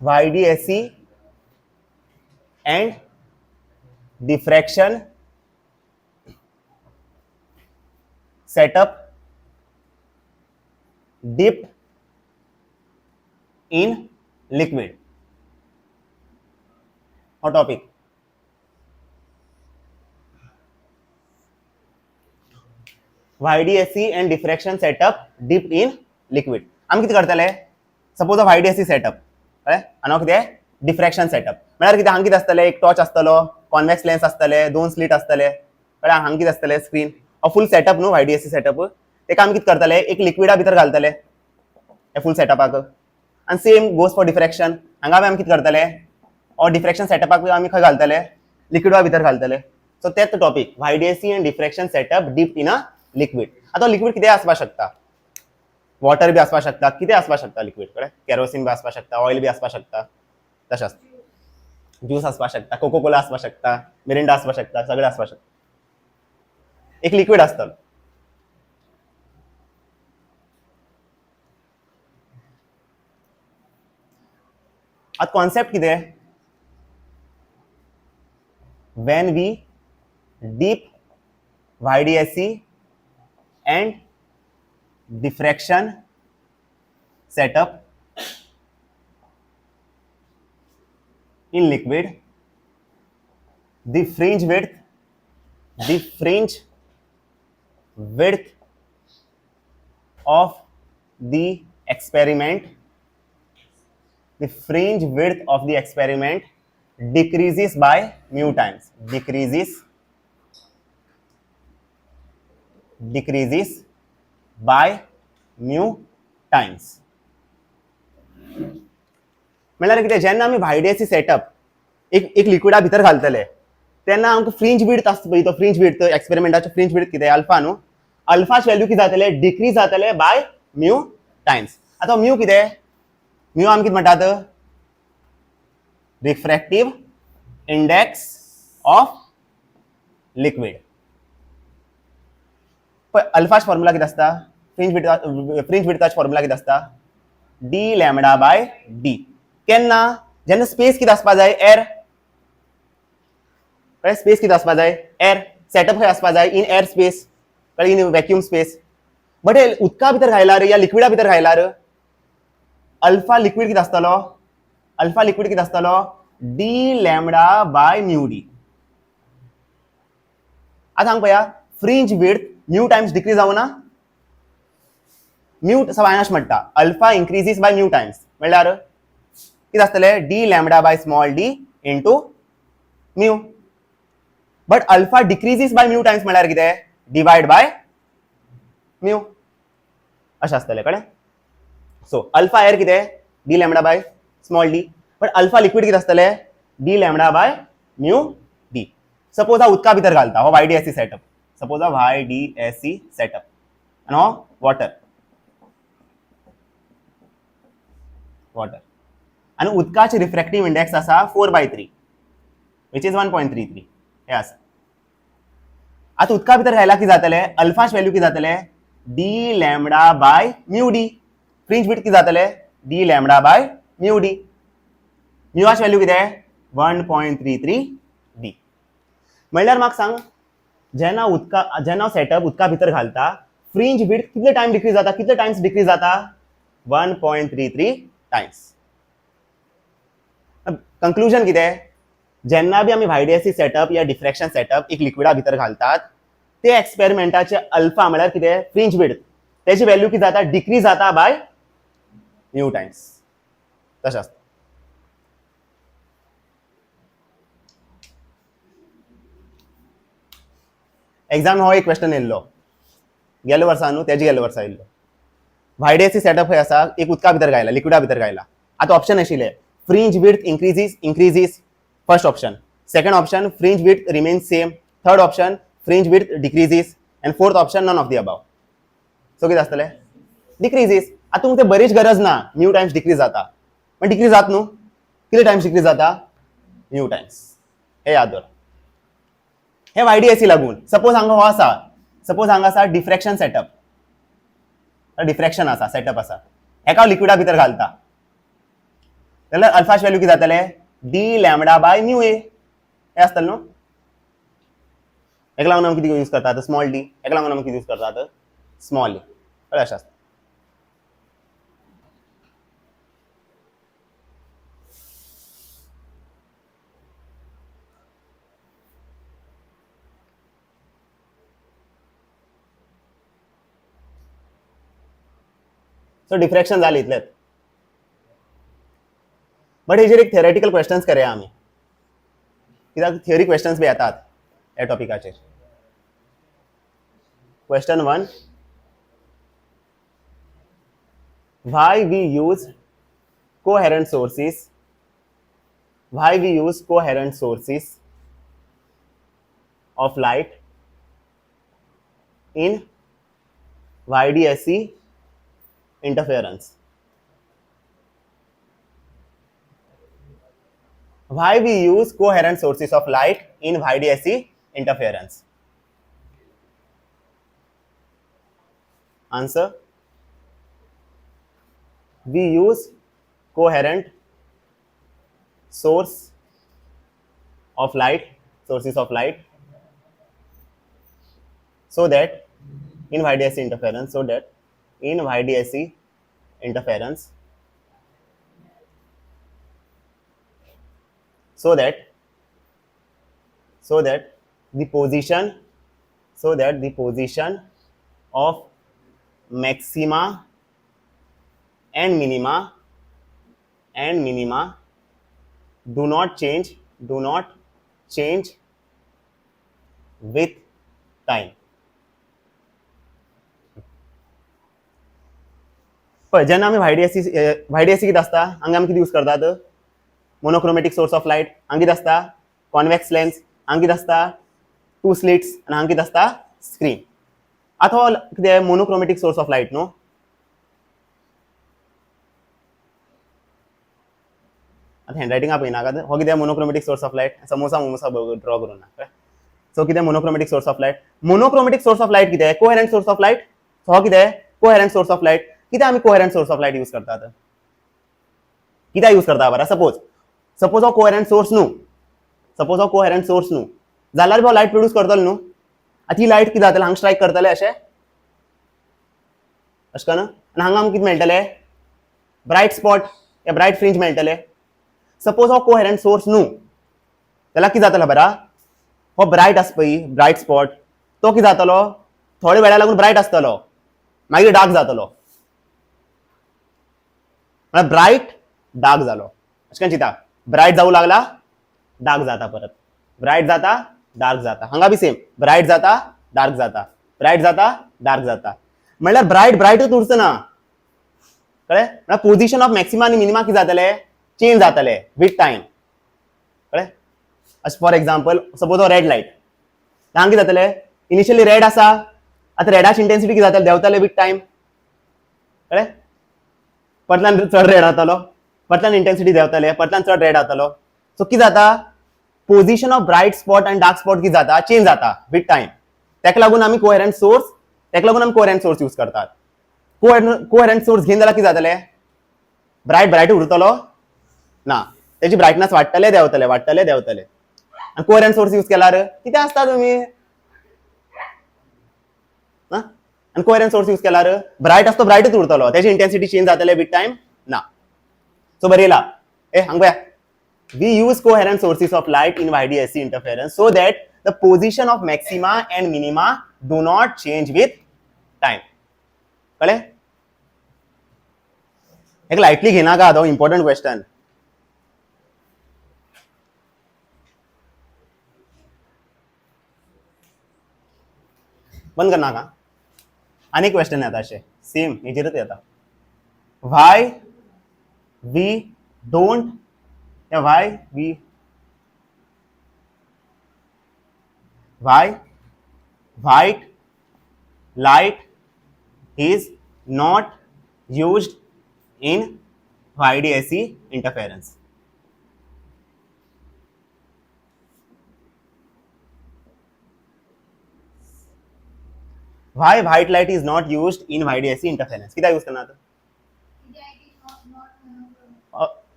YDSE and diffraction setup dipped in liquid. Hot topic. YDSE and diffraction setup dipped in liquid. आम किती करतले? Suppose YDSE setup कळ्ळें आनी हो कितें डिफ्रॅक्शन सेटअप म्हळ्यार कितें हांगा कितें आसतलें एक टॉर्च आसतलो कॉन्वेक्स लेन्स आसतले दोन स्लीट आसतले कळ्ळें हांगा कितें आसतलें स्क्रीन हो फूल सेटअप न्हू YDSE सेटअप तेका आमी कितें करतले एक लिक्विडा भितर घालतले हे फूल सेटअपाक आनी सेम गोज फॉर डिफ्रॅक्शन हांगा आमी कितें करतले और डिफ्रॅक्शन सेटअपाक आमी खंय घालतले लिक्विडा भितर घालतले सो तेच topic YDSE and diffraction setup dipped in a liquid आतां लिक्विड कितें आसपाक शकता वॉटर भी आसपाक शकता कितें आसपाक शकता लिक्विड कळ्ळें केरोसीन भी आसपाक शकता ऑयल भी आसपाक शकता तशें आसता ज्यूस आसपाक शकता कोको कोला आसपाक शकता मिरिंडा आसपाक शकता सगळें आसपाक शकता एक लिक्विड आसतलो आतां कॉन्सेप्ट कितें when we dip YDSE and diffraction setup in liquid, the fringe width of the experiment decreases by mu times decreases by mu times म्हळ्यार कितें जेन्ना आमी YDSE सेटअप एक लिक्विडा भितर घालतले तेन्ना आमकां फ्रिंज विड्थ आसता पळय तो फ्रिंज विड्थ एक्सपेरिमेंटाचो फ्रिंज विड्थ कितें अल्फा न्हू अल्फाचे व्हॅल्यू कितें जातले डिक्रीज जातले बाय म्यू टाइम्स आतां म्यू कितें म्यू आमी कितें म्हणटात रिफ्रॅक्टिव्ह इंडेक्स ऑफ लिक्विड पण अल्फाच फॉर्म्युला कितें आसता फ्रिंज विड्थाचो फॉर्म्युला कितें आसता d लॅम्बडा बाय d केन्ना जेन्ना स्पेस कितें आसपा जाय एअर कळ्ळें स्पेस कितें आसपा जाय एअर सेटअप खंय आसपा जाय इन एअर स्पेस कळ्ळें इन वॅक्यूम स्पेस बट हे उदका भितर घायल्यार या लिक्विडा भितर घायल्यार अल्फा लिक्विड कितें आसतलो अल्फा लिक्विड कितें आसतलो d lambda by mu d आतां हांगा पळया fringe width mu times decrease जावना म्यू सायनाश म्हणटा alpha increases by mu times म्हणल्यार कितें आसतलें d lambda by small d into mu but alpha decreases by mu times म्हणल्यार कितें डिवाइड बाय म्यू अशें आसतलें कळ्ळें सो अल्फा एअर कितें d lambda by small d but alpha liquid कितें आसतलें d lambda by mu d suppose हांव उदका भितर घालता हो YDSE setup suppose YDSE setup आनी हो वॉटर आनी उदकाचे रिफ्रॅक्टिव्ह इंडेक्स आसा 4/3 विच इज 1.33 हे आसा आतां उदका भितर घायला कितें जातलें अल्फाचे व्हॅल्यू कितें जातलें d lambda by mu d fringe width कितें जातलें d lambda by mu d म्यूचे व्हॅल्यू कितें 1.33 d म्हणल्यार म्हाका सांग जेन्ना सेटअप उदका भितर घालता फ्रिंज विड्थ कितले टाइम डिक्रीज जाता कितले टाइम्स डिक्रीज जाता 1.33 टाइम्स कंक्लूजन कितें जेन्ना बी आमी YDSE सेटअप या डिफ्रॅक्शन सेटअप एक लिक्विडा भितर घालतात ते एक्सपेरिमेंटाचे अल्फा म्हळ्यार कितें फ्रिंज विड्थ तेजी व्हॅल्यू कितें जाता डिक्रीज जाता बाय म्यू टाइम्स तशें आसता एग्जाम हो एक क्वेश्चन येयल्लो गेल्या वर्सा न्हू तेजे गेल्या वर्सा येयल्लो YDSE सेटअप खंय आसा एक उदका भितर घायला लिक्विडा भितर घायला आतां ऑप्शन आशिल्ले fringe width increases first option second option fringe width remains same third option fringe width decreases and fourth option none of the above so कितें आसतलें डिक्रीजीस आतां तुमकां ते बरीच गरज ना म्यू टाइम्स डिक्रीज जाता पण डिक्रीज जाता न्हू कितले टाइम्स डिक्रीज जाता म्यू टाइम्स हे याद दवर हे YDSE लागून सपोज हांगा हो आसा सपोज हांगा आसा डिफ्रॅक्शन सेटअप डिफ्रॅक्शन आसा सेटअप आसा हेका लिक्विडा भितर घालता जाल्यार अल्फाचे व्हॅल्यू किती जातले D lambda by mu A हे आसतलें न्हू हेका लागून आमी कितें यूज करतात स्मॉल डी हेका लागून आमी कितें यूज करतात स्मॉल ए कळ्ळें अशें आसता सो डिफ्रॅक्शन जालें इतलेंच बट हेजेर एक थेरेटिकल क्वेश्चन्स करया आमी कित्याक थियरी क्वेश्चन्स बी येतात ह्या टॉपिकाचेर question 1 why we use coherent sources of light in YDSC interference. Why we use coherent sources of light in YDSC interference? Answer: we use coherent sources of light so that in YDSC interference so that the position of maxima and minima do not change with time. पण जेन्ना आमी YDSC कितें आसता हांगा आमी कितें use करतात monochromatic source of light हांगा कितें आसता कॉन्वेक्स लेन्स हांगा कितें आसता 2 स्लिट्स आनी हांगा कितें आसता स्क्रीन आतां हो कितें मोनोक्रोमॅटिक सोर्स ऑफ लायट न्हू आतां हँडरायटिंगा पळयनाकात हो कितें monochromatic source of light samosa draw करून ना सो कितें मोनोक्रोमॅटिक सोर्स ऑफ लायट कितें कोहेरंट सोर्स ऑफ लायट हो कितें कोहेरंट सोर्स ऑफ लायट कितें आमी coherent source of light use करतात कित्याक यूज करता बरं सपोज हो कोहेरंट सोर्स न्हू जाल्यार हो लायट प्रोड्यूस करतलो न्हू आतां ही लायट कितें जातलें हांगा स्ट्रायक करतलें अशें कन्न आनी हांगा आमकां कितें मेळटलें ब्रायट स्पॉट या ब्रायट फ्रिंज मेळटलें सपोज हो कोहेरंट सोर्स न्हू जाल्यार कितें जातलें बरा हो ब्रायट आसा पळय ब्रायट स्पॉट तो कितें जातलो थोड्या वेळा लागून ब्रायट आसतलो मागीर डार्क जातलो म्हळ्यार ब्रायट डार्क जालो अशें करून चिंता ब्रायट जावूं लागला डार्क जाता परत ब्रायट जाता डार्क जाता हांगा बी सेम ब्रायट जाता डार्क जाता म्हळ्यार ब्रायटूच उरचो ना कळ्ळें म्हळ्यार पोजिशन ऑफ मॅक्सिमा आनी मिनिमा कितें जातलें चेंज जातलें विथ टायम कळ्ळें अशें फॉर एग्जांपल सपोज हो रेड लायट हांगा कितें जातलें इनिशियली रेड आसा आतां रेडाची इंटेन्सिटी कितें जातलें देंवतलें विथ टायम कळ्ळें परतल्यान चड रेड जातलो परतल्यान इंटेन्सिटी देंवतलें परतल्यान चड रेड जातलो सो कितें जाता पोजिशन ऑफ ब्रायट स्पॉट आनी डार्क स्पॉट कितें जाता चेंज जाता विथ टायम तेका लागून आमी कोहेरंट सोर्स यूज करतात कोहेरंट सोर्स घेवन जाल्यार कितें जातलें ब्रायट उरतलो ना तेजी ब्रायटनेस वाडटलें देंवतलें आनी कोहेरंट सोर्स यूज केल्यार कितें आसता तुमी आनी कोहेरंट सोर्स यूज केल्यार ब्रायट आसता ब्रायटूच उरतलो तेजी इंटेन्सिटी चेंज जातलें विथ टायम ना सो बरें येयला हांगा पळया we use coherent sources of light in YDSC interference so that the position of maxima and minima do not change with time कळ्ळें एक लायटली घेनाका तो इम्पॉर्टंट क्वेश्चन बंद करनाका आनी क्वेश्चन येता अशें सेम हेजेरूच येता why we don't why white light is not used in YDSC interference why white light is not used in YDSC interference कित्याक use करना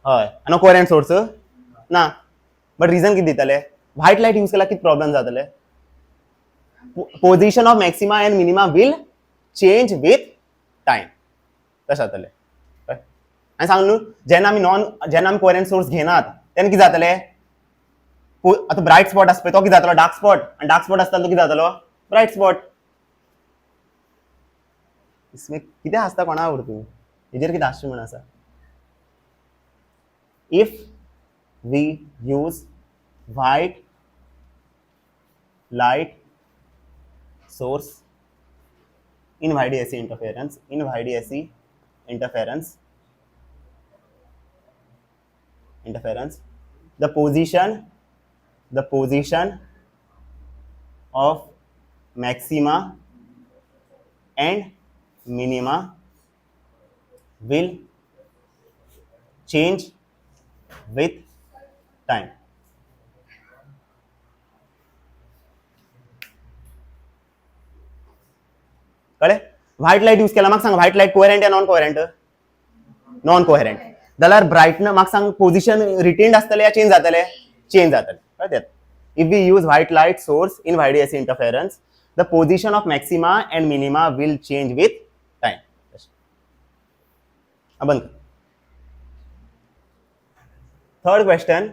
हय आनी कोहेरंट सोर्स ना बट रिजन कितें दितले व्हायट लायट यूज केल्यार कितें प्रॉब्लम जातले position of maxima and minima will change with time तशें जातलें आनी सांग न्हू जेन्ना आमी कोहेरंट सोर्स घेनात तेन्ना कितें जातलें आतां ब्रायट स्पॉट आसता पळय तो कितें जातलो डार्क स्पॉट आनी डार्क स्पॉट आसता तो कितें जातलो ब्रायट स्पॉट कितें आसता कोणा खबर तूं हेजेर कितें आसचें म्हण आसा if we use white light source in YDSC interference the position of maxima and minima will change with time कळ्ळें व्हायट लायट यूज केला म्हाका सांग व्हायट लायट कोहेरंट या नॉन कोहेरंट जाल्यार ब्रायटनस म्हाका सांग पोजिशन रिटेन्ड आसतले या चेंज जातले कळ्ळें if we use white light source in YDSC interference the position of maxima and minima will change with time बंद third question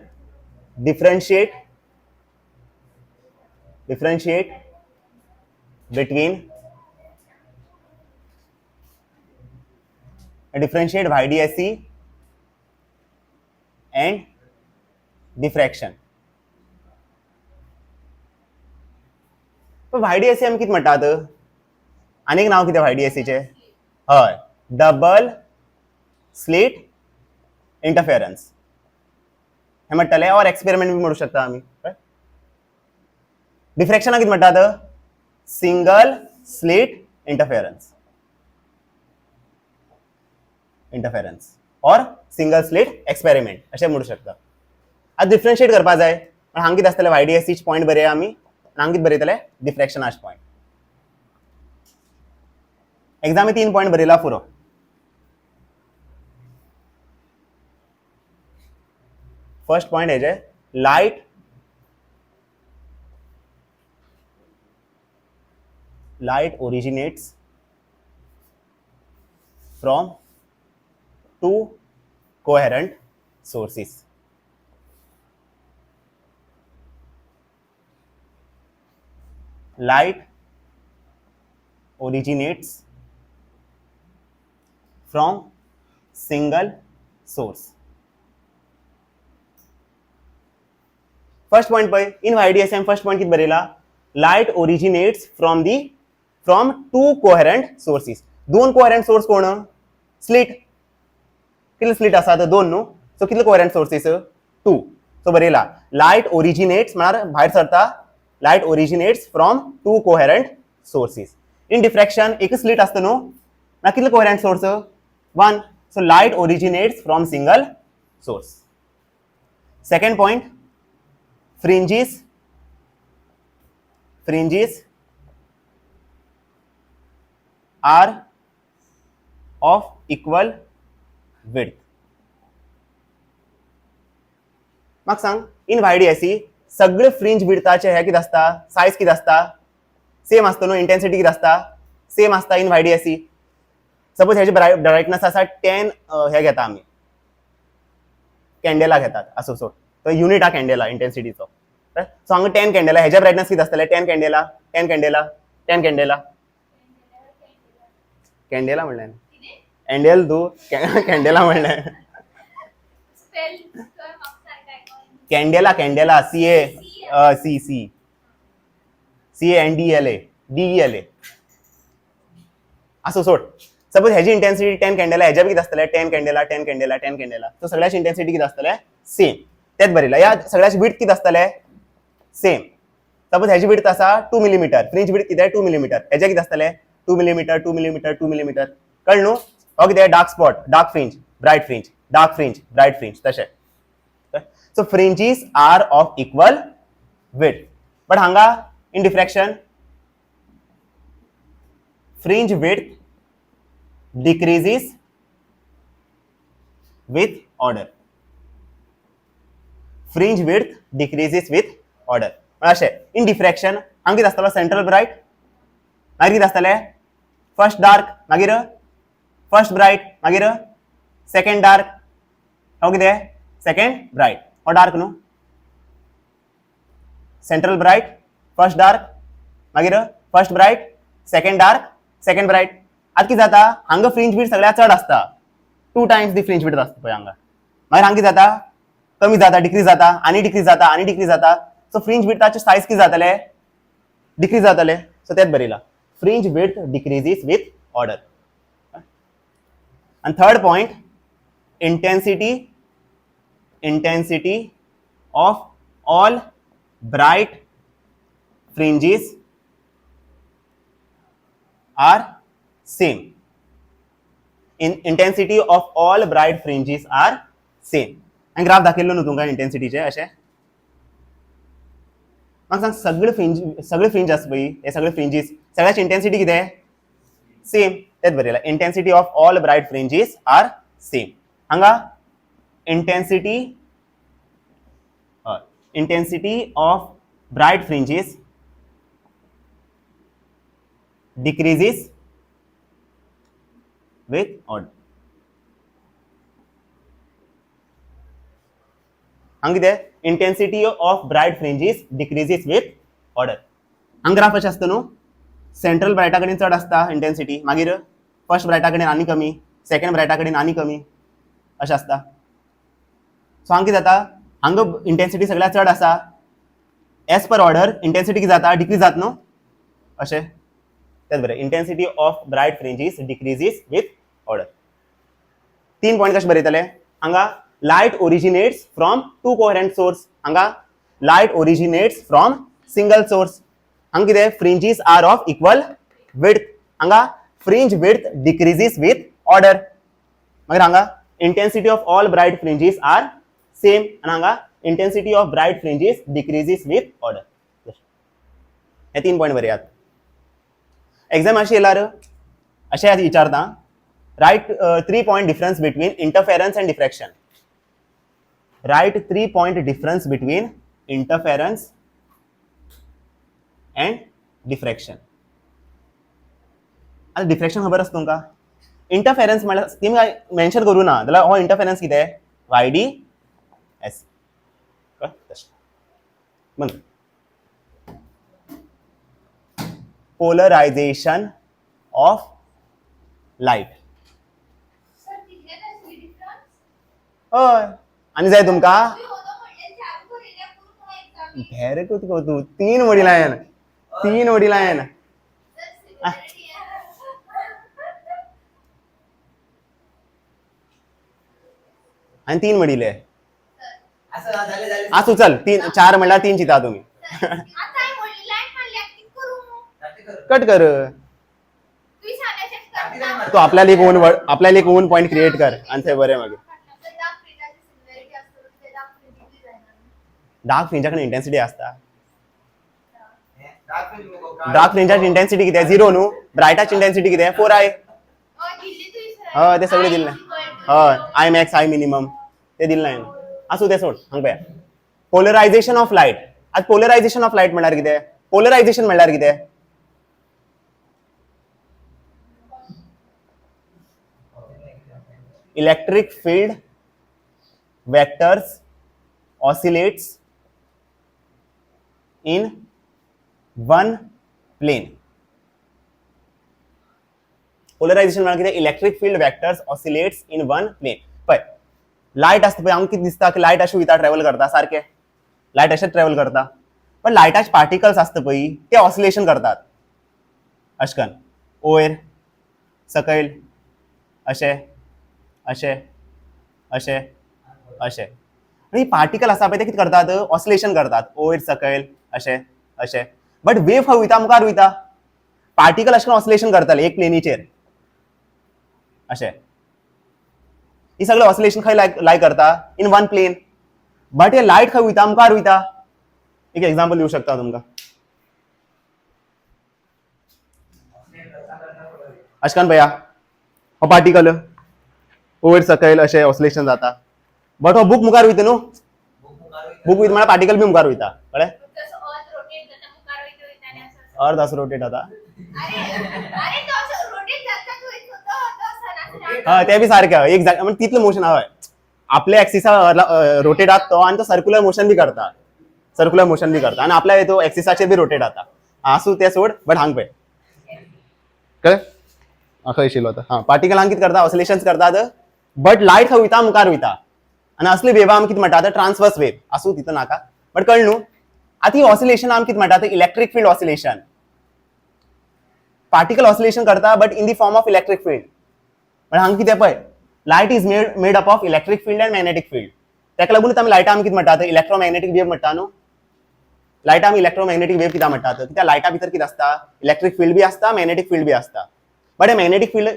differentiate between differentiate YDSC and diffraction पण YDSC आमी कितें म्हणटात आनीक नांव कितें YDSC चे हय डबल स्लिट इंटरफेरन्स हे म्हणटाले और एक्सपेरिमेंट बी म्हणू शकता आमी डिफ्रॅक्शनाक कितें म्हणटात सिंगल स्लिट इंटरफेरन्स और सिंगल स्लिट एक्सपेरिमेंट अशें म्हणू शकता आतां डिफरन्शिएट करपा जाय पण हांगा कितें आसतलें YDSC चे पॉयंट बरया आमी हांगा कितें बरयतले डिफ्रॅक्शनाचे पॉयंट एग्जामी 3 पॉयंट बरयला पुरो फर्स्ट पॉइंट हेजे light originates from two coherent sources. Light originates from single source. First point by in YDSM first point कित Barela light originates from two coherent sources. दोन coherent source कोण slit कितले slit आसा तर दोन न्हू सो कितले coherent sources two सो Barela light originates म्हळ्यार भायर सरता light originates from two coherent sources. In diffraction एक slit आसता न्हू ना कितले coherent source one so light originates from single source. Second point fringes are of equal width. म्हाका सांग इन YDSC सगळे फ्रिंज विड्थाचे हे कितें आसता साइज कितें आसता सेम आसता न्हू इंटेंसिटी कितें आसता सेम आसता इन YDSC सपोज हेजे ब्राइटनेस आसा 10 हे घेता आमी कॅन्डेला घेतात असो सो तो युनिट आ कॅन्डेला इंटेंसिटीचो सो हांगा 10 कॅन्डेला हेजे ब्राइटनेस कितें आसतले 10 कॅन्डेला कॅन्डेला म्हणलें एंडेल दो कॅन्डेला म्हणलें कॅन्डेला CANDELA असो सोड सपोज हेजी इंटेंसिटी 10 कॅन्डेला हेजे कितें आसतले 10 कॅन्डेला सो सगळ्याची इंटेंसिटी कितें आसतले सेम तेच बरेला या सगळ्याची विड्थ कितें आसतले सेम सपोज हेजी विड्थ आसा 2 मिलीमीटर फ्रिंज विड्थ कितें 2 मिलीमीटर हेजे कितें आसतले 2 मिलीमीटर कळ्ळें न्हू हो कितें dark spot dark fringe bright fringe तशें so fringes are of equal width but हांगा in diffraction fringe width decreases with order fringe width decreases with order. अशें इन डिफ्रॅक्शन हांगा कितें आसतलो सेंट्रल ब्रायट, मागीर कितें आसतलें फर्स्ट डार्क, मागीर फर्स्ट ब्रायट, मागीर सेकंड डार्क, हांव कितें सेकंड ब्रायट हो डार्क न्हू, सेंट्रल ब्रायट फर्स्ट डार्क मागीर first Brite second dark second Brite. आतां कितें जाता हांगा फ्रिंज विड्थ सगळ्यात चड आसता, 2 टायम्स दी फ्रिंज विड्थ आसता पळय हांगा. मागीर हांगा कितें जाता कमी जाता, डिक्रीज जाता, आनी डिक्रीज जाता, आनी डिक्रीज जाता. सो फ्रिंज विड्थाचे सायज कितें जातले डिक्रीज जातले. सो तेच बरयला fringe width decreases with order. And third point, intensity of all bright fringes are same. Intensity of all bright fringes are same. आणि ग्राफ दाखयल्लो न्हू तुमकां इंटेन्सिटीचे अशें. म्हाका सांग सगळे फ्रिंज आसा पळय हे सगळे फ्रिंजीस सगळ्याची इंटेन्सिटी कितें सेम. तेच बरयला intensity of all bright fringes are same. हांगा intensity of bright fringes decreases with order. हांगा कितें intensity of bright fringes decreases with order. हांगा ग्राफ अशें आसता न्हू सेंट्रल ब्रायटा कडेन चड आसता इंटेन्सिटी, मागीर फर्स्ट ब्रायटा कडेन आनी कमी, सेकंड ब्रायटा कडेन आनी कमी अशें आसता. सो हांगा कितें जाता हांगा इंटेन्सिटी सगळ्यात चड आसा, एज पर ऑर्डर इंटेन्सिटी कितें जाता डिक्रीज जाता न्हू अशें. तेच बरें intensity of bright fringes decreases with order. 3 point कशें बरयतले हांगा light originates from 2 coherent source, हांगा light originates from single source. हांगा कितें fringes are of equal width, हांगा fringe width decreases with order. मागीर हांगा intensity of all bright fringes are same आनी हांगा intensity of bright fringes decreases with order. हे 3 point बरयात. एग्जाम अशी येयल्यार अशें विचारता write 3 point difference between interference and diffraction. Right 3 point difference between interference and diffraction. आता डिफ्रॅक्शन खबर आसा तुमकां. इंटरफेरन्स म्हळ्यार तेमी मेन्शन करूं ना जाल्यार हो इंटरफेरन्स कितें YDS. Polarisation of light. हय आनी जाय तुमकां भेरे तूं 3 वडी लायन 3 वडी लायन. आनी 3 वडिले आसूं चल 4 म्हणल्यार 3 चिता तुमी. कट कर तू आपल्याला एक ओन पॉइंट क्रिएट कर आणि थंय बरें मागीर. डार्क फ्रिंजाकडे इंटेन्सिटी असता. डार्क फ्रिंजाची इंटेन्सिटी किती आहे 0 न्हू. ब्रायटाची इंटेन्सिटी किती आहे 4i. हय ते सगळे दिले. हय I max I minimum ते दिले नाही. असू ते सोड हांग पळया पोलरायझेशन ऑफ लायट. आज पोलरायझेशन ऑफ लायट म्हणल्यार कितें पोलरायझेशन म्हणल्यार कितें electric field vectors oscillates in one plane. Polarization म्हणजे किती electric field vectors oscillates in one plane. पळय लायट असता पळय आमकां कितें दिसता की लायट अशी वयता ट्रॅव्हल करता सारखे लायट अशें ट्रॅव्हल करता पण लायटाचे पार्टिकल्स असता पळय ते ऑसिलेशन करतात अशें करून वयर सकयल अशें अशें अशें अशें. आणि पार्टिकल आसा पळय ते कितें करतात ऑसिलेशन करतात वयर सकयल अशें अशें. बट वेव खंय वयता मुखार वयता पार्टिकल अशें करून ऑसिलेशन करताले एक प्लेनीचेर अशें. ही सगळें ऑसिलेशन खंय लाय करता इन वन प्लेन. बट हे लायट खंय वयता मुखार वयता. एक एग्जांपल दिवं शकता तुमकां. अशें करून पळया हो पार्टिकल वयर सकयल अशें ऑसिलेशन जाता बट हो बुक मुखार वयता न्हू बुक विथ मला पार्टिकल बी मुखार वयता कळ्ळें अर्थ असो रोटेट जाता हय ते बी सारकें एक जाग म्हणजे तितलें मोशन हय आपल्या एक्सिसा रोटेट जाता तो आनी तो सर्क्युलर मोशन बी करता आनी आपल्या तो एक्सिसाचेर बी रोटेट जाता आसूं ते सोड बट हांग पळय कळ्ळें खंय आशिल्लो आतां हां पार्टिकल हांग कितें करता ऑसिलेशन्स करतात बट लायट खंय वयता मुखार वयता आनी असली वेव्ह आमी कितें म्हणटा ट्रान्सवर्स वेव्ह आसूं तितून नाका बट कळ्ळें न्हू आतां ही ऑसिलेशन आमी कितें म्हणटा electric field oscillation particle oscillation करता but in the form of electric field पण हांगा कितें पळय light is made up of electric field and magnetic field तेका लागून आमी लायटा आमी कितें म्हणटात इलेक्ट्रोमॅग्नेटीक वेव्ह म्हणटा न्हू लायटा आमी इलेक्ट्रोमॅग्नेटीक वेव्ह कित्याक म्हणटात कित्याक लायटा भितर कितें आसता इलेक्ट्रीक फील्ड बी आसता मॅग्नेटीक फील्ड बी आसता बट हे मॅग्नेटीक फील्ड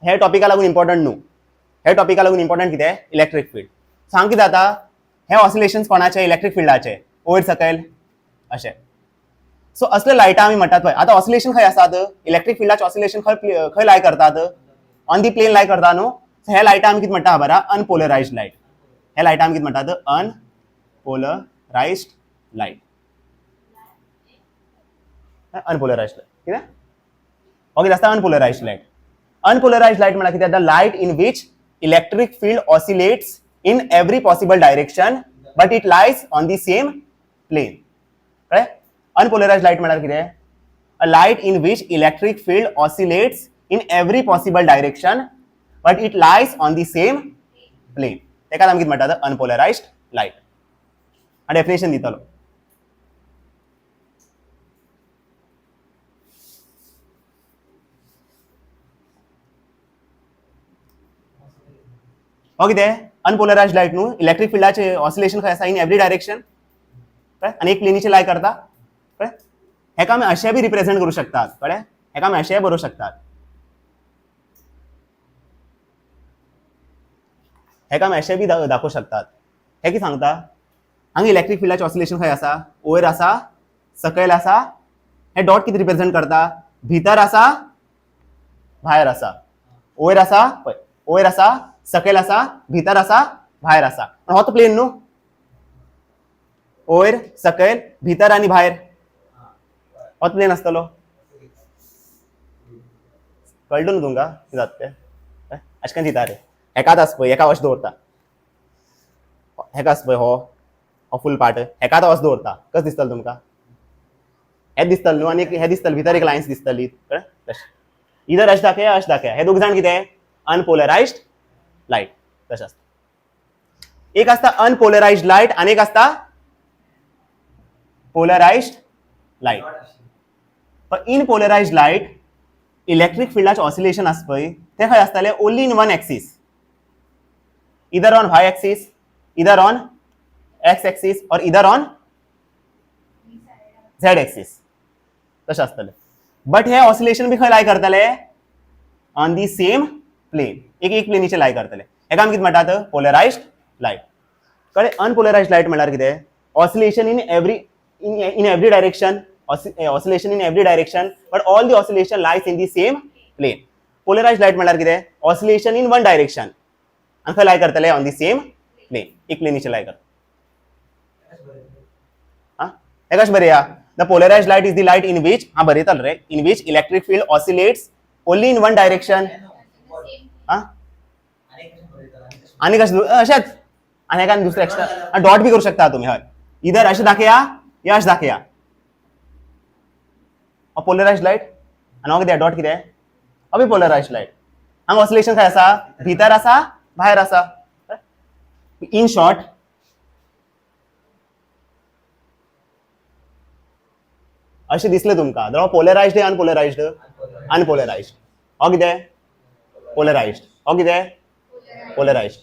हे टॉपिका लागून इम्पॉर्टंट न्हू हे टॉपिका लागून इम्पॉर्टंट कितें इलेक्ट्रीक फील्ड सांग कितें जाता हे ऑसिलेशन्स कोणाचे इलेक्ट्रीक फील्डाचे वयर सकयल अशें सो असले लायटा आमी म्हणटात पळय आतां ऑसिलेशन खंय आसात इलेक्ट्रीक फील्डाचे ऑसिलेशन खंय लाय करतात ऑन दी प्लेन लाय करता न्हू हे लायटा आमी कितें म्हणटा खबर आहा अनपोलरायज्ड लायट हे लायटा आमी कितें म्हणटात अनपोलरायज्ड लायट अनपोलरायज्ड कितें हो कितें आसता अनपोलरायज्ड लायट म्हळ्यार कितें the light in which electric field oscillates in every possible direction but it lies on the same plane कळ्ळें अनपोलरायज्ड लायट म्हळ्यार कितें a light in which electric field oscillates in every possible direction but it lies on the same plane तेका आमी कितें म्हणटात अनपोलरायज्ड light हांव definition दितलो हो कितें अनपोलरायज्ड लायट न्हू इलेक्ट्रीक फील्डाचे ऑसिलेशन खंय आसा इन एवरी डायरेक्शन कळ्ळें आनी एक प्लेनीचे लाय करता कळ्ळें हेका आमी अशें बी रिप्रेझेंट करूं शकतात कळ्ळें हेका आमी अशेंय बरोवंक शकतात हेका आमी अशें बी दाखोवंक शकतात हे कितें सांगता हांगा इलेक्ट्रीक फील्डाचे ऑसिलेशन खंय आसा वयर आसा सकयल आसा हे डॉट कितें रिप्रेझेंट करता भितर आसा भायर आसा वयर आसा पळय वयर आसा सकयल आसा भितर आसा भायर आसा पण हो तो प्लेन न्हू वयर सकयल भितर आनी भायर हो प्लेन आसतलो कळटो न्हू तुमकां कितें जाता तें अशें करून दिता रे हेकाच आसा पळय हेका अशें दवरता हेका आसा पळय हो फूल पार्ट हेका आतां अशें दवरता कशें दिसतलें तुमकां हेच दिसतलें न्हू आनी हे दिसतलें भितर एक लायन्स दिसतली कळ्ळें तशें इधर अशें दाखया अशें दाखया हे दोग जाण कितें अनपोलरायज्ड लायट तशें आसता एक आसता अनपोलरायज्ड लायट आनी एक आसता पोलरायज्ड लायट पण इन पोलरायज्ड लायट इलेक्ट्रीक फील्डाचे ऑसिलेशन आसा पळय ते खंय आसतले ओन्ली इन वन एक्सिस इधर ऑन वाय एक्सिस इधर ऑन एक्स एक्सिस और इधर ऑन झेड एक्सिस तशें आसतलें बट हे ऑसिलेशन बी खंय लाय करतले ऑन दी सेम प्लेन एक प्लेनीचे लाय करतले हेका आमी कितें म्हणटात पोलरायज्ड लायट कळ्ळें अनपोलरायज्ड लायट म्हळ्यार कितें oscillation in every direction oscillation in every direction but all the oscillation lies in the same plane polarized light म्हळ्यार कितें oscillation in one direction आणि खंय लाय करतले on the same plane एक प्लेनीचे लाय करता हां हे कशें बरया the polarized light is the light in which हां बरयतलो रे in which electric field oscillates only in one direction हां आणि कशें अशेंच आणि एका दुसरें एक्स्ट्रा डॉट बी करू शकता तुम्ही हय इधर अशें दाखया या अशें दाखया पोलरायज्ड लायट आनी हो कितें डॉट कितें हो बी पोलरायज्ड लायट हांगा ऑसिलेशन खंय आसा भितर आसा भायर आसा इन शॉर्ट अशें दिसलें तुमकां जाल्यार पोलरायज्ड अनपोलरायज्ड अनपोलरायज्ड हो कितें पोलरायज्ड हो कितें पोलरायज्ड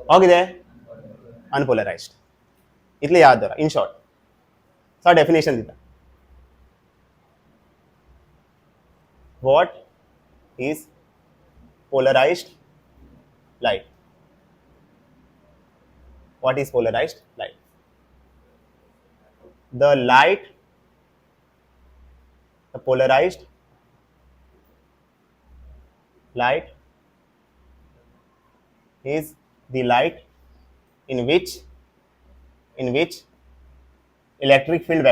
हो कितें अनपोलरायज्ड इतलें याद दवरा इन शॉर्ट सो डेफिनेशन दिता what is polarized light what is polarized light the polarized light is the light in which in which electric field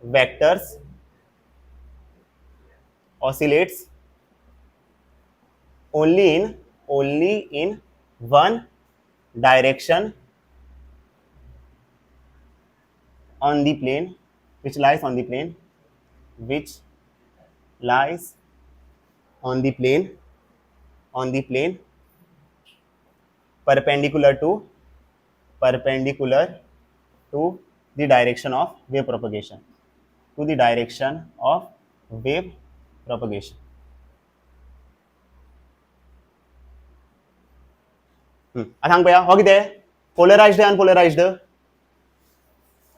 vectors oscillates only in one direction on the plane which lies on the plane perpendicular to the direction of wave propagation. आता सांग पया हो कितें पोलरायज्ड अनपोलरायज्ड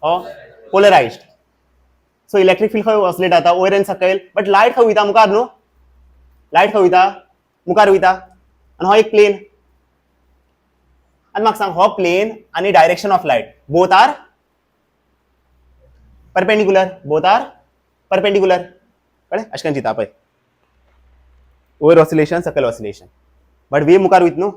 हो पोलरायज्ड so electric field खंय oscillate जाता वयर आनी सकयल बट लायट खंय वयता मुखार न्हू लायट खंय वयता मुखार वयता आनी हो एक प्लेन आनी म्हाका सांग हो प्लेन आनी direction of light both are perpendicular कळ्ळें अशें करून चिंता पळय वयर ऑसिलेशन सकयल ऑसिलेशन बट वेव मुखार वयता न्हू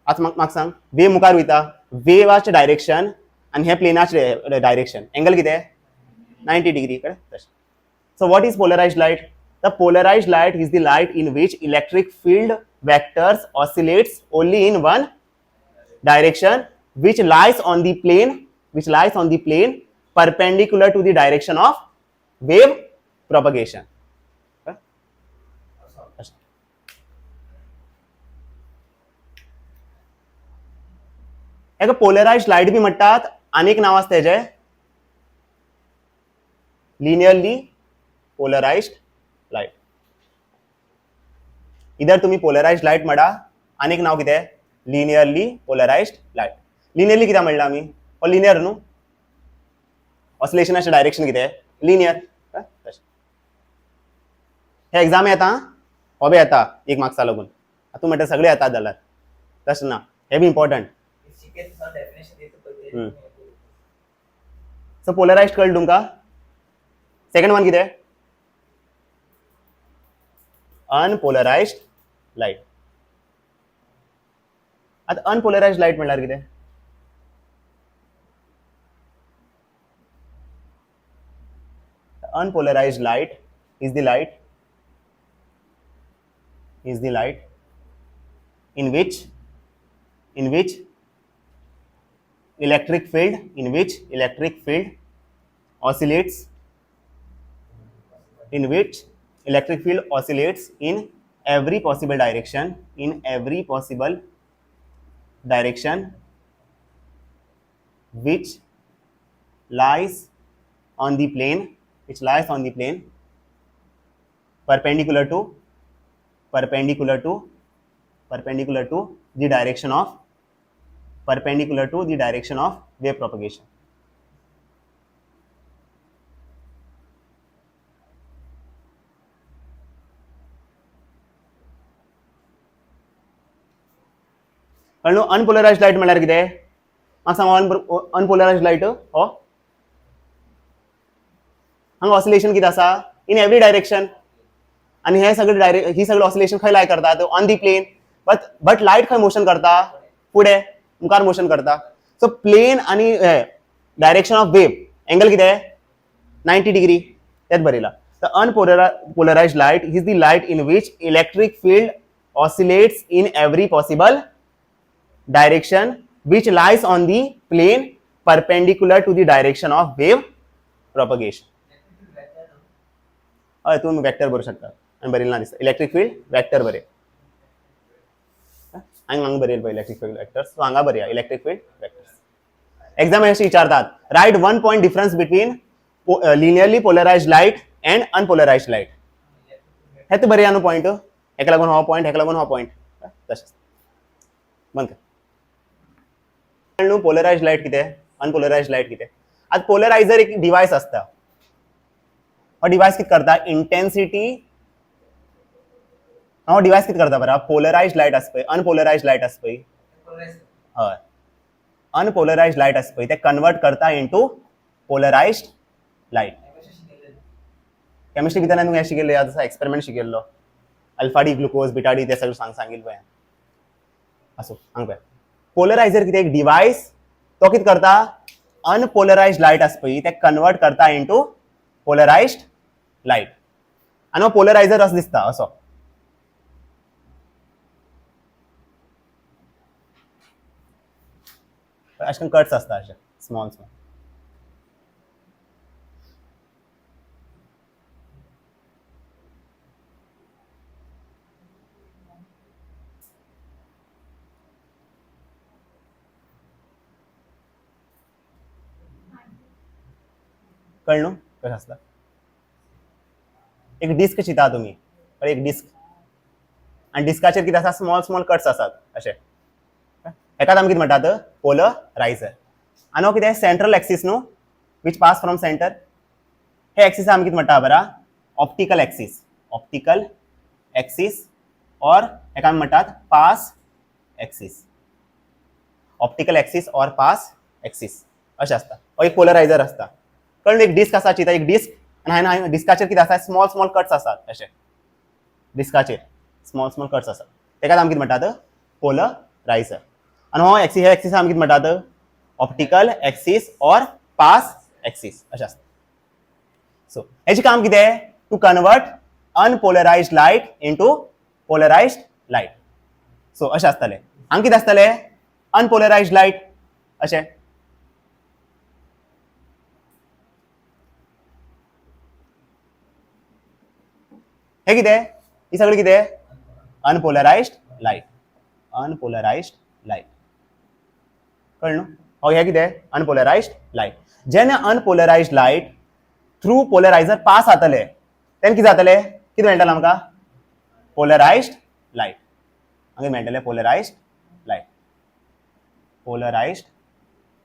आतां म्हाका सांग वेव मुखार वयता वेवाचें डायरेक्शन आनी हे प्लेनाचें डायरेक्शन एंगल कितें 90 डिग्री कळ्ळें तशें so what is polarised light the polarised light is the light in which electric field vectors oscillates only in one direction which lies on the plane perpendicular to the direction of wave propagation. एक पोलरायज्ड light B म्हणटात अनेक नाव आसता तेजे linearly polarised light इधर तुम्ही पोलरायज्ड light म्हणा अनेक नाव कितें लिनियरली पोलरायज्ड लायट लिनियरली कित्याक म्हणला आमी हो लिनियर न्हू ऑसिलेशनाचें डायरेक्शन कितें लिनियर हे एग्जाम येता हो बी येता एक मार्क्सा लागून तूं म्हणटा सगळे येतात जाल्यार तशें ना हे बी इम्पॉर्टंट सो पोलरायज्ड कळ्ळें तुमकां सेकंड वन कितें अनपोलरायज्ड लायट आता अनपोलरायज्ड लायट म्हणल्यार कितें unpolarized light is the light in which electric field oscillates in every possible direction which lies on the plane perpendicular to the direction of wave propagation. कळ्ळें unpolarised light म्हळ्यार कितें म्हाका सांग अनपोलरायज्ड light हो हांगा ऑसिलेशन कितें आसा इन एवरी डायरेक्शन आनी हे सगळे ही सगळे ऑसिलेशन खंय लाय करतात on the plane but light खंय मोशन करता फुडें मुखार मोशन करता सो प्लेन आनी डायरेक्शन ऑफ वेव एंगल कितें 90 डिग्री तेच बरयला the unpolarised light is the light in which electric field oscillates in every possible direction which lies on the plane perpendicular to the direction of wave propagation. हय तुम्ही vector बरोवंक शकता आनी बरयला दिसता इलेक्ट्रिक फील्ड वेक्टर बरे हांगा बरयल पळय इलेक्ट्रिक फील्ड वेक्टर्स सो हांगा बरया इलेक्ट्रिक फील्ड वेक्टर्स एग्जाम अशें विचारतात write one point difference between linearly polarised light and unpolarised light हे तू बरया न्हू पॉइंट हेका लागून हो पॉइंट हेका लागून हो पॉइंट तशेंच बंद कर न्हू पोलरायज्ड लायट कितें अनपोलरायज्ड लायट कितें आतां पोलरायझर एक डिवायस आसता हो डिवायस कितें करता इंटेंसिटी हो डिवायस कितें करता बरा पोलरायज्ड लायट आसा पळय अनपोलरायज्ड लायट आसा पळय हय अनपोलरायज्ड लायट आसा पळय ते कन्वर्ट करता इनटू पोलरायज्ड लायट केमिस्ट्री भितर तुमकां हें शिकयल्लें आतां एक्सपेरिमेंट शिकयल्लो alpha D glucose beta D ते सगळें सांगिल्लें पळय आसूं हांगा पळय पोलरायझर कितें एक डिवायस तो कितें करता अनपोलरायज्ड लायट आसा पळय ते कन्वर्ट करता इंटू पोलरायज्ड लायट आनी हो पोलरायझर असो दिसता असो अशें कट्स आसता अशें स्मॉल स्मॉल कळ्ळें न्हू कशें आसता एक डिस्क चिता तुमी एक डिस्क आनी डिस्काचेर कितें आसा स्मॉल स्मॉल कट्स आसात अशें हेकाच आमी कितें म्हणटात पोलरायझर आनी हो कितें सेंट्रल एक्सीस न्हू वीच पास फ्रॉम सेंटर हे एक्सीस आमी कितें म्हणटा बरा ऑप्टिकल एक्सीस और हेका आमी म्हणटात पास एक्सीस ऑप्टिकल एक्सीस और पास एक्सीस अशें आसता हो एक पोलरायझर आसता कळ्ळें एक डिस्क आसा चिता एक डिस्क आनी हांवें डिस्काचेर कितें आसा स्मॉल स्मॉल कट्स आसात अशें डिस्काचेर स्मॉल स्मॉल कट्स आसात तेकाच आमी कितें म्हणटात पोलरायझर आनी हो एक्सीस हे एक्सीस आमी कितें म्हणटात ऑप्टिकल एक्सीस और पास एक्सीस अशें आसता सो हेजें काम कितें to convert unpolarised light into polarised light so अशें आसतलें हांगा कितें आसतलें अनपोलरायज्ड लायट अशें हे कितें ही सगळी कितें अनपोलरायज्ड लायट कळ्ळें न्हू हो हे कितें अनपोलरायज्ड लायट जेन्ना अनपोलरायज्ड लायट थ्रू पोलरायझर पास जातले तेन्ना कितें जातलें कितें मेळटलें आमकां पोलरायज्ड लायट हांगा मेळटलें पोलरायज्ड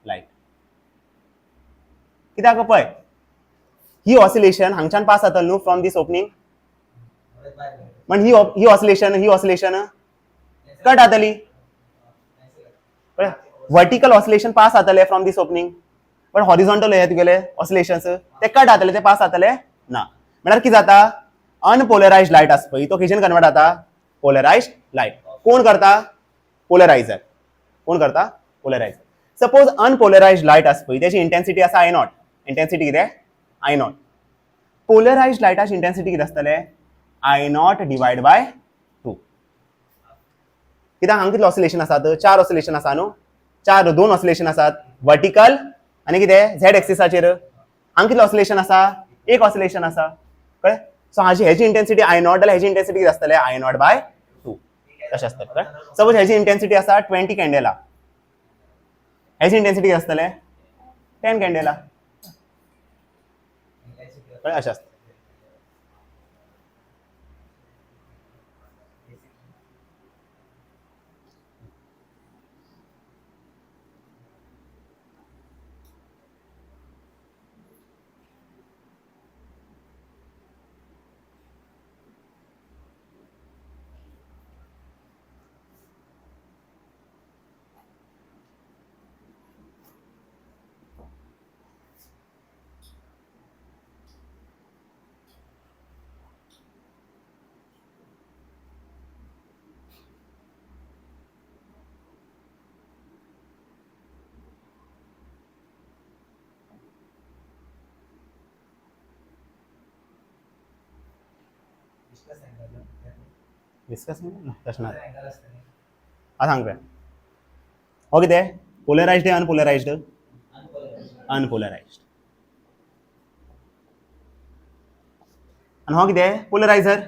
लायट कित्याक पळय ही ऑसिलेशन हांगच्यान पास जातली न्हू फ्रॉम दीस ओपनिंग पण ही ऑसिलेशन कट जातली वर्टिकल ऑसिलेशन पास जातले फ्रॉम दीस ओपनिंग पण हॉरिझॉन्टल हे तुगेले ऑसिलेशन्स ते कट जातले ते पास जातले ना म्हळ्यार कितें जाता अनपोलरायज्ड लायट आसा पळय तो खंयच्यान कन्वर्ट जाता पोलरायज्ड लायट कोण करता पोलरायझर सपोज अनपोलरायज्ड लायट आसा पळय त्याची इंटेन्सिटी आसा I0 इंटेन्सिटी कितें I0 पोलरायज्ड लायटाची इंटेन्सिटी कितें आसतले I0 डिवायड बाय 2 कित्याक हांगा कितले ऑसिलेशन आसात 4 ऑसिलेशन आसा न्हू 2 ऑसिलेशन आसात वर्टिकल आनी कितें झेड एक्सिसाचेर हांगा कितले ऑसिलेशन आसा एक ऑसिलेशन आसा कळ्ळें सो हेजी इंटेन्सिटी I0 जाल्यार हेजी इंटेन्सिटी कितें आसतले I0 बाय 2 तशें आसतलें कळ्ळें सपोज हेजी इंटेन्सिटी आसा 20 कॅन्डेला हेजी इंटेन्सिटी कितें आसतले 10 कॅन्डेला कळ्ळें अशें आसता डिस्कस तशें ना आतां सांग पळय हो कितें पोलरायज्ड अनपोलरायज्ड अनपोलरायज्ड आनी हो कितें पोलरायझर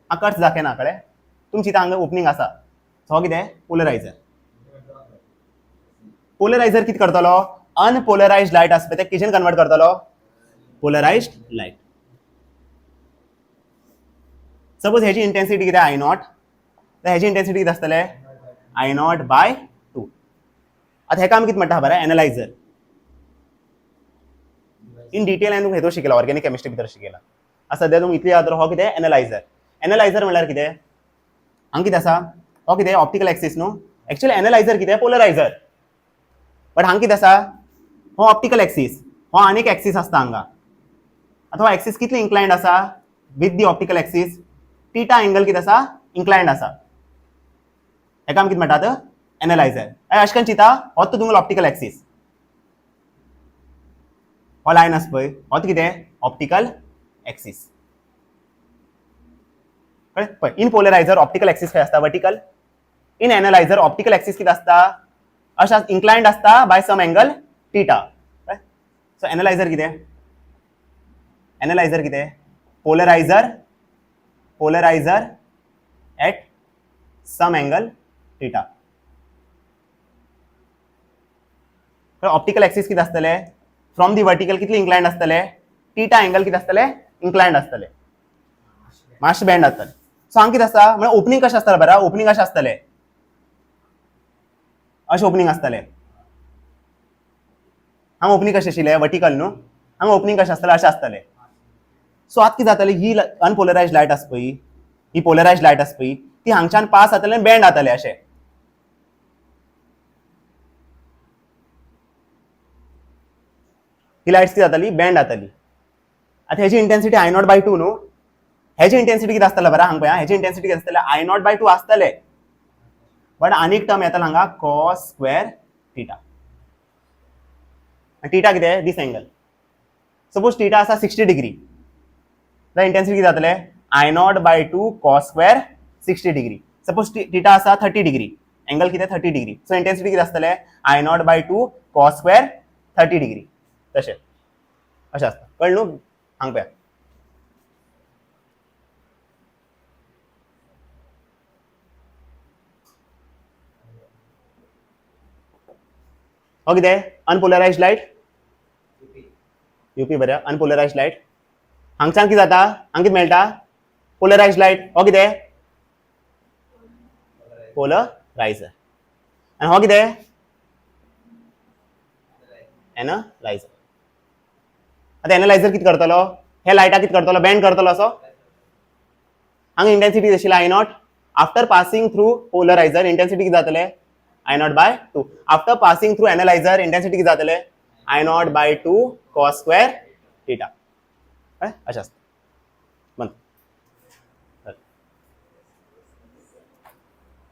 हांगा कट्स दाखयना कळ्ळें तुमची हांगा ओपनिंग आसा सो हो कितें पोलरायझर कितें करतलो अनपोलरायज्ड लायट आसा पळय ते कितें कन्वर्ट करतलो पोलरायज्ड लायट सपोज हेची इंटेन्सिटी कितें I0 तर हेची इंटेन्सिटी कितें आसतले I0 बाय 2 आतां हेका आमी कितें म्हणटा खबर एनालायझर इन डिटेल हांवें तुमकां हेतून शिकयला ऑर्गेनिक केमिस्ट्री भितर शिकयला आतां सद्या तुमकां इतली याद हो कितें एनालायझर म्हळ्यार कितें हांगा कितें आसा हो कितें ऑप्टिकल एक्सीस न्हू एक्चुअली एनालायझर कितें पोलरायझर बट हांगा कितें आसा हो ऑप्टिकल एक्सीस हो आनीक एक्सीस आसता हांगा आतां हो एक्सीस कितली इन्क्लायन्ड आसा with the optical axis theta angle कितें आसा इन्क्लायन्ड आसा हेका आमी कितें म्हणटात एनालायझर अशें करून चिंता हो तुमगेलो ऑप्टिकल एक्सीस हो लायन आसा पळय हो कितें ऑप्टिकल एक्सीस कळ्ळें पळय इन पोलरायझर ऑप्टिकल एक्सीस खंय आसता vertical in analyser optical axis कितें आसता अशें इन्क्लायन्ड आसता by some angle theta so analyser कितें polariser at some angle theta optical axis कितें आसतले फ्रॉम दी वर्टिकल कितले इन्क्लायन्ड आसतले थीटा एंगल कितें आसतले इन्क्लायन्ड आसतले मातशे बँड आसतले सो हांगा कितें आसता म्हणजे ओपनिंग कशें आसतलें बरा ओपनिंग अशें आसतलें अशें ओपनिंग आसतलें हांगा ओपनिंग कशें आशिल्लें वर्टिकल न्हू हांगा ओपनिंग कशें आसतलें अशें आसतलें सो आतां कितें जातलें ही अनपोलरायज्ड लायट आसा पळय ही पोलरायज्ड लायट आसा पळय ती हांगच्यान पास जातलें आनी बँड जातलें अशें ही लायट्स कितें जातली बँड जातली आतां हेची इंटेन्सिटी I0/2 न्हू हेची इंटेन्सिटी कितें आसतलें बरा हांगा पळय हेची इंटेन्सिटी कितें आसतलें I0/2 आसतलें बट आनीक टर्म येतलो हांगा कॉस स्क्वेअर थीटा थीटा कितें दिस एंगल सपोज थीटा आसा 60 डिग्री द इंटेन्सिटी कितें जातलें I0/2 cos square 60 degree suppose theta आसा 30 डिग्री एंगल कितें 30 डिग्री सो इंटेन्सिटी कितें आसतलें I0/2 कॉस स्क्वेअर 30 डिग्री तशें अशें आसता कळ्ळें न्हू हांगा पळया हो कितें अनपोलरायज्ड लायट यूपी बरें अनपोलरायज्ड लायट हांगच्यान कितें जाता हांगा कितें मेळटा पोलरायज्ड लायट हो कितें पोलरायझर आनी हो कितें एनालायझर आतां एनालायझर कितें करतलो हे लायटा कितें करतलो बँड करतलो असो हांगा इंटेन्सिटी आशिल्ली I0 after passing through polariser intensity कितें जातलें I0/2 after passing through analyser intensity कितें जातलें I0/2 कॉस स्क्वेअर थीटा अशें आसता